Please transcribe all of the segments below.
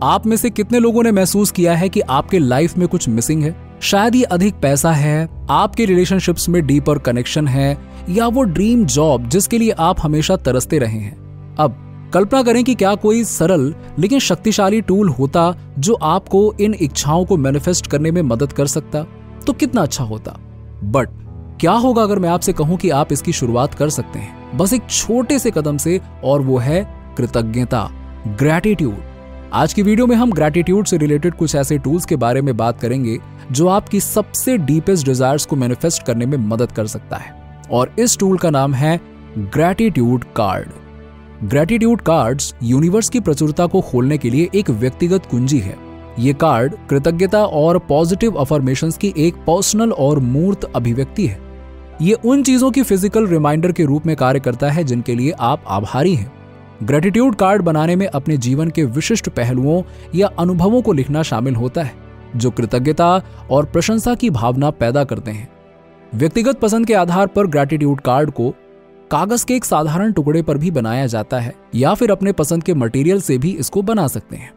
आप में से कितने लोगों ने महसूस किया है कि आपके लाइफ में कुछ मिसिंग है? शायद ये अधिक पैसा है, आपके रिलेशनशिप्स में डीपर कनेक्शन है, या वो ड्रीम जॉब जिसके लिए आप हमेशा तरसते रहे हैं। अब कल्पना करें कि क्या कोई सरल लेकिन शक्तिशाली टूल होता जो आपको इन इच्छाओं को मैनिफेस्ट करने में मदद कर सकता, तो कितना अच्छा होता। बट क्या होगा अगर मैं आपसे कहूं कि आप इसकी शुरुआत कर सकते हैं बस एक छोटे से कदम से, और वो है कृतज्ञता, ग्रैटिट्यूड। आज की वीडियो में हम ग्रैटिट्यूड से रिलेटेड कुछ ऐसे टूल्स के बारे में बात करेंगे जो आपकी सबसे डीपेस्ट डिजायर्स को मैनिफेस्ट करने में मदद कर सकता है, और इस टूल का नाम है gratitude card. Gratitude cards universe की प्रचुरता को खोलने के लिए एक व्यक्तिगत कुंजी है। ये कार्ड कृतज्ञता और पॉजिटिव अफर्मेशंस की एक पर्सनल और मूर्त अभिव्यक्ति है। ये उन चीजों की फिजिकल रिमाइंडर के रूप में कार्य करता है जिनके लिए आप आभारी हैं। ग्रैटिट्यूड कार्ड बनाने में अपने जीवन के विशिष्ट पहलुओं या अनुभवों को लिखना शामिल होता है जो कृतज्ञता और प्रशंसा की भावना पैदा करते हैं। व्यक्तिगत पसंद के आधार पर ग्रैटिट्यूड कार्ड को कागज के एक साधारण टुकड़े पर भी बनाया जाता है, या फिर अपने पसंद के मटेरियल से भी इसको बना सकते हैं।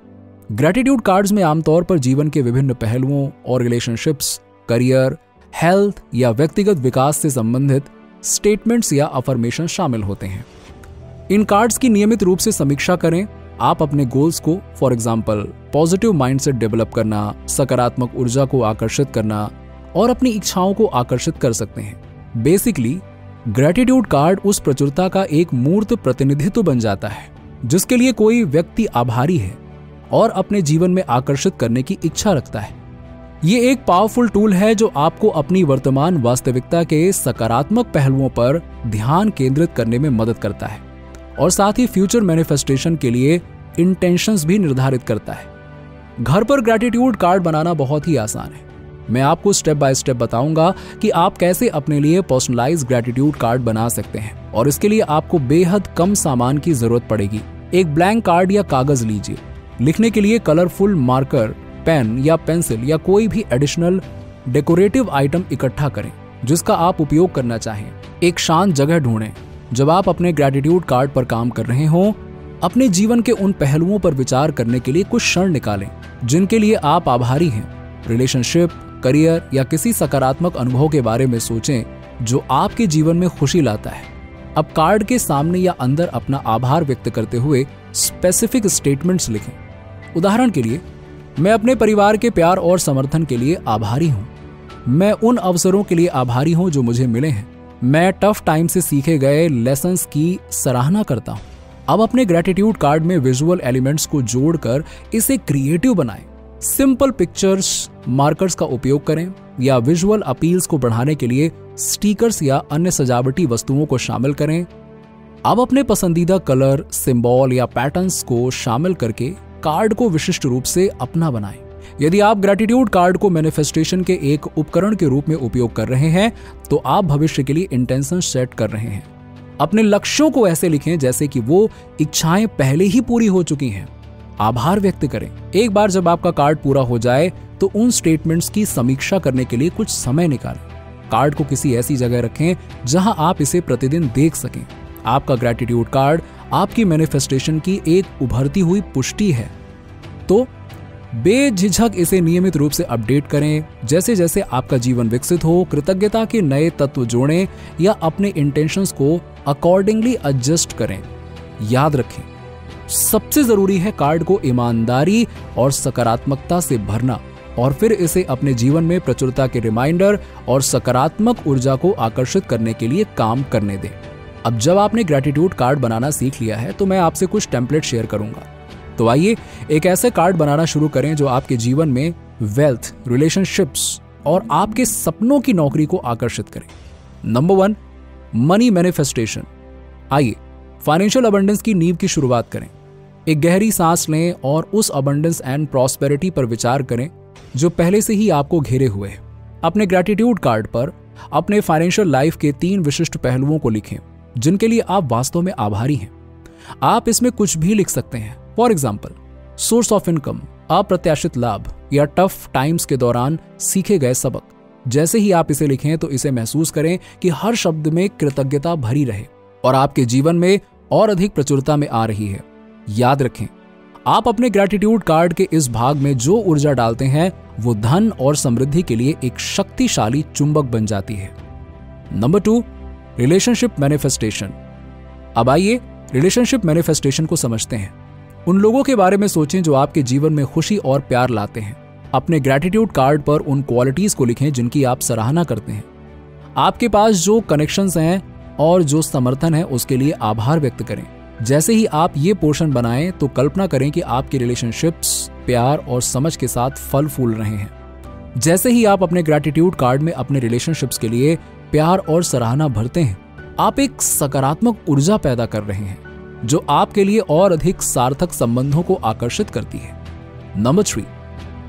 ग्रैटिट्यूड कार्ड्स में आमतौर पर जीवन के विभिन्न पहलुओं और रिलेशनशिप्स, करियर, हेल्थ या व्यक्तिगत विकास से संबंधित स्टेटमेंट्स या अफर्मेशन शामिल होते हैं। इन कार्ड्स की नियमित रूप से समीक्षा करें। आप अपने गोल्स को, for example positive mindset develop करना, सकारात्मक ऊर्जा को आकर्षित करना और अपनी इच्छाओं को आकर्षित कर सकते हैं। बेसिकली ग्रैटिट्यूड कार्ड उस प्रचुरता का एक मूर्त प्रतिनिधित्व बन जाता है जिसके लिए कोई व्यक्ति आभारी है और अपने जीवन में आकर्षित करने की इच्छा रखता है। ये एक पावरफुल टूल है जो आपको अपनी वर्तमान वास्तविकता के सकारात्मक पहलुओं पर ध्यान केंद्रित करने में मदद करता है, और साथ ही फ्यूचर मैनिफेस्टेशन के लिए इंटेंशंस भी निर्धारित करता है। घर पर ग्रैटिट्यूड कार्ड बनाना बहुत ही आसान है। मैं आपको स्टेप बाय स्टेप बताऊंगा कि आप कैसे अपने लिए पर्सनलाइज्ड ग्रैटिट्यूड कार्ड बना सकते हैं, और इसके लिए आपको बेहद कम सामान की जरूरत पड़ेगी। एक ब्लैंक कार्ड या कागज लीजिए। लिखने के लिए कलरफुल मार्कर, पेन या पेंसिल या कोई भी एडिशनल डेकोरेटिव आइटम इकट्ठा करें जिसका आप उपयोग करना चाहें। एक शांत जगह ढूंढें। जब आप अपने ग्रैटिट्यूड कार्ड पर काम कर रहे हों, अपने जीवन के उन पहलुओं पर विचार करने के लिए कुछ क्षण निकालें जिनके लिए आप आभारी हैं। रिलेशनशिप, करियर या किसी सकारात्मक अनुभव के बारे में सोचें जो आपके जीवन में खुशी लाता है। अब कार्ड के सामने या अंदर अपना आभार व्यक्त करते हुए स्पेसिफिक स्टेटमेंट्स लिखें। उदाहरण के लिए, मैं अपने परिवार के प्यार और समर्थन के लिए आभारी हूँ। मैं उन अवसरों के लिए आभारी हूँ जो मुझे मिले हैं। मैं टफ टाइम से सीखे गए लेसन्स की सराहना करता हूँ। अब अपने ग्रैटिट्यूड कार्ड में विजुअल एलिमेंट्स को जोड़कर इसे क्रिएटिव बनाएं। सिंपल पिक्चर्स, मार्कर्स का उपयोग करें, या विजुअल अपील्स को बढ़ाने के लिए स्टिकर्स या अन्य सजावटी वस्तुओं को शामिल करें। अब अपने पसंदीदा कलर, सिंबल या पैटर्न्स को शामिल करके कार्ड को विशिष्ट रूप से अपना बनाएं। यदि आप ग्रैटिट्यूड कार्ड को मैनिफेस्टेशन के एक उपकरण के रूप में उपयोग कर रहे हैं, तो आप भविष्य के लिए इंटेंशन सेट कर रहे हैं। अपने लक्ष्यों को ऐसे लिखें जैसे कि वो इच्छाएं पहले ही पूरी हो चुकी हैं। आभार व्यक्त करें। एक बार जब आपका कार्ड पूरा हो जाए तो उन स्टेटमेंट्स की समीक्षा करने के लिए कुछ समय निकालें। कार्ड को किसी ऐसी जगह रखें जहां आप इसे प्रतिदिन देख सकें। आपका ग्रैटिट्यूड कार्ड आपकी मैनिफेस्टेशन की एक उभरती हुई पुष्टि है, तो बेझिझक इसे नियमित रूप से अपडेट करें। जैसे जैसे आपका जीवन विकसित हो, कृतज्ञता के नए तत्व जोड़ें या अपने इंटेंशंस को अकॉर्डिंगली एडजस्ट करें। याद रखें, सबसे जरूरी है कार्ड को ईमानदारी और सकारात्मकता से भरना, और फिर इसे अपने जीवन में प्रचुरता के रिमाइंडर और सकारात्मक ऊर्जा को आकर्षित करने के लिए काम करने दें। अब जब आपने ग्रैटिट्यूड कार्ड बनाना सीख लिया है तो मैं आपसे कुछ टेम्पलेट शेयर करूंगा। तो आइए एक ऐसे कार्ड बनाना शुरू करें जो आपके जीवन में वेल्थ, रिलेशनशिप्स और आपके सपनों की नौकरी को आकर्षित करें। Number 1, money manifestation. आइए फाइनेंशियल अबंडेंस की नींव की शुरुआत करें। एक गहरी सांस लें और उस अबंडेंस एंड प्रॉस्पेरिटी पर विचार करें जो पहले से ही आपको घेरे हुए है। अपने ग्रैटिट्यूड कार्ड पर अपने फाइनेंशियल लाइफ के 3 विशिष्ट पहलुओं को लिखें जिनके लिए आप वास्तव में आभारी हैं। आप इसमें कुछ भी लिख सकते हैं, for example source of income, अप्रत्याशित लाभ या टफ टाइम्स के दौरान सीखे गए सबक। जैसे ही आप इसे लिखें तो इसे महसूस करें कि हर शब्द में कृतज्ञता भरी रहे और आपके जीवन में और अधिक प्रचुरता में आ रही है। याद रखें, आप अपने ग्रैटिट्यूड कार्ड के इस भाग में जो ऊर्जा डालते हैं वो धन और समृद्धि के लिए एक शक्तिशाली चुंबक बन जाती है। Number 2, relationship manifestation. अब आइए रिलेशनशिप मैनिफेस्टेशन को समझते हैं। उन लोगों के बारे में सोचें जो आपके जीवन में खुशी और प्यार लाते हैं। अपने ग्रैटिट्यूड कार्ड पर उन क्वालिटीज को लिखें जिनकी आप सराहना करते हैं। आपके पास जो कनेक्शंस हैं और जो समर्थन है उसके लिए आभार व्यक्त करें। जैसे ही आप ये पोर्शन बनाएं तो कल्पना करें कि आपके रिलेशनशिप्स प्यार और समझ के साथ फल फूल रहे हैं। जैसे ही आप अपने ग्रैटिट्यूड कार्ड में अपने रिलेशनशिप्स के लिए प्यार और सराहना भरते हैं, आप एक सकारात्मक ऊर्जा पैदा कर रहे हैं जो आपके लिए और अधिक सार्थक संबंधों को आकर्षित करती है। Number 3,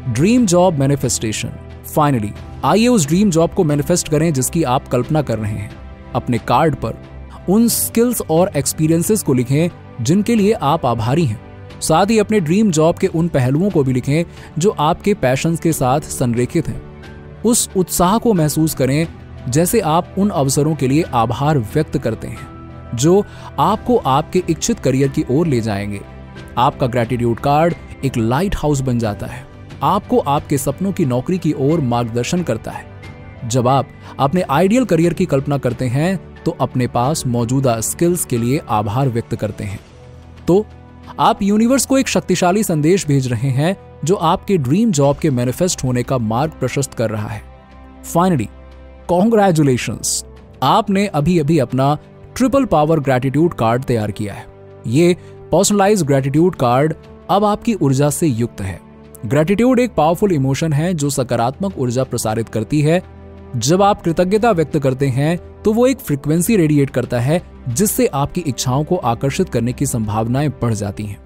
dream job manifestation. Finally आइए उस ड्रीम जॉब को मैनिफेस्ट करें जिसकी आप कल्पना कर रहे हैं। अपने कार्ड पर उन स्किल्स और एक्सपीरियंसेस को लिखें जिनके लिए आप आभारी हैं। साथ ही अपने ड्रीम जॉब के उन पहलुओं को भी लिखें जो आपके पैशंस के साथ संरेखित हैं। उस उत्साह को महसूस करें जैसे आप उन अवसरों के लिए आभार व्यक्त करते हैं जो आपको आपके इच्छित करियर की ओर ले जाएंगे। आपका ग्रैटिट्यूड कार्ड एक लाइट हाउस बन जाता है, आपको आपके सपनों की नौकरी की ओर मार्गदर्शन करता है। जब आप अपने आइडियल करियर की कल्पना करते हैं तो अपने पास मौजूदा स्किल्स के लिए आभार व्यक्त करते हैं। तो आप यूनिवर्स को एक शक्तिशाली संदेश भेज रहे हैं जो आपके ड्रीम जॉब के मैनिफेस्ट होने का मार्ग प्रशस्त कर रहा है। फाइनली कॉन्ग्रेचुलेशंस, आपने अभी अभी अपना ट्रिपल पावर ग्रैटिट्यूड कार्ड तैयार किया है। ये पर्सनलाइज्ड ग्रैटिट्यूड कार्ड अब आपकी ऊर्जा से युक्त है। ग्रैटिट्यूड एक पावरफुल इमोशन है जो सकारात्मक ऊर्जा प्रसारित करती है। जब आप कृतज्ञता व्यक्त करते हैं तो वो एक फ्रीक्वेंसी रेडिएट करता है जिससे आपकी इच्छाओं को आकर्षित करने की संभावनाएं बढ़ जाती हैं।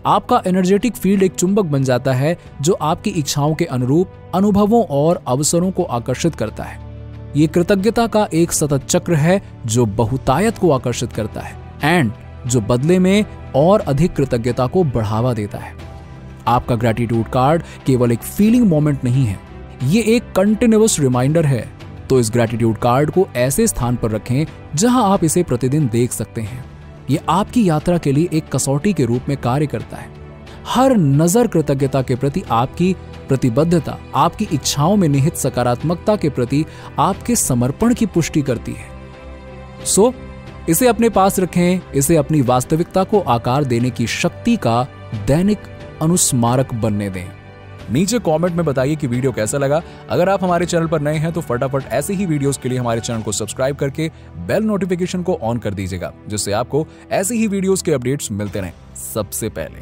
आपका एनर्जेटिक फील्ड एक चुंबक बन जाता है जो आपकी इच्छाओं के अनुरूप अनुभवों और अवसरों को आकर्षित करता है। ये कृतज्ञता का एक सतत चक्र है जो बहुतायत को आकर्षित करता है एंड जो बदले में और अधिक कृतज्ञता को बढ़ावा देता है। आपका ग्रैटिट्यूड कार्ड केवल एक फीलिंग मोमेंट नहीं है, ये एक कंटिन्यूअस रिमाइंडर है। तो इस ग्रैटिट्यूड कार्ड को ऐसे स्थान पर रखें जहां आप इसे प्रतिदिन देख सकते हैं। ये आपकी यात्रा के लिए एक कसौटी के रूप में कार्य करता है। हर नजर कृतज्ञता के प्रति आपकी प्रतिबद्धता, आपकी इच्छाओं में निहित सकारात्मकता के प्रति आपके समर्पण की पुष्टि करती है। सो इसे अपने पास रखें, इसे अपनी वास्तविकता को आकार देने की शक्ति का दैनिक अनुस्मारक बनने दें। नीचे कमेंट में बताइए कि वीडियो कैसा लगा। अगर आप हमारे चैनल पर नए हैं तो फटाफट ऐसे ही वीडियोस के लिए हमारे चैनल को सब्सक्राइब करके बेल नोटिफिकेशन को ऑन कर दीजिएगा जिससे आपको ऐसे ही वीडियोस के अपडेट्स मिलते रहें सबसे पहले।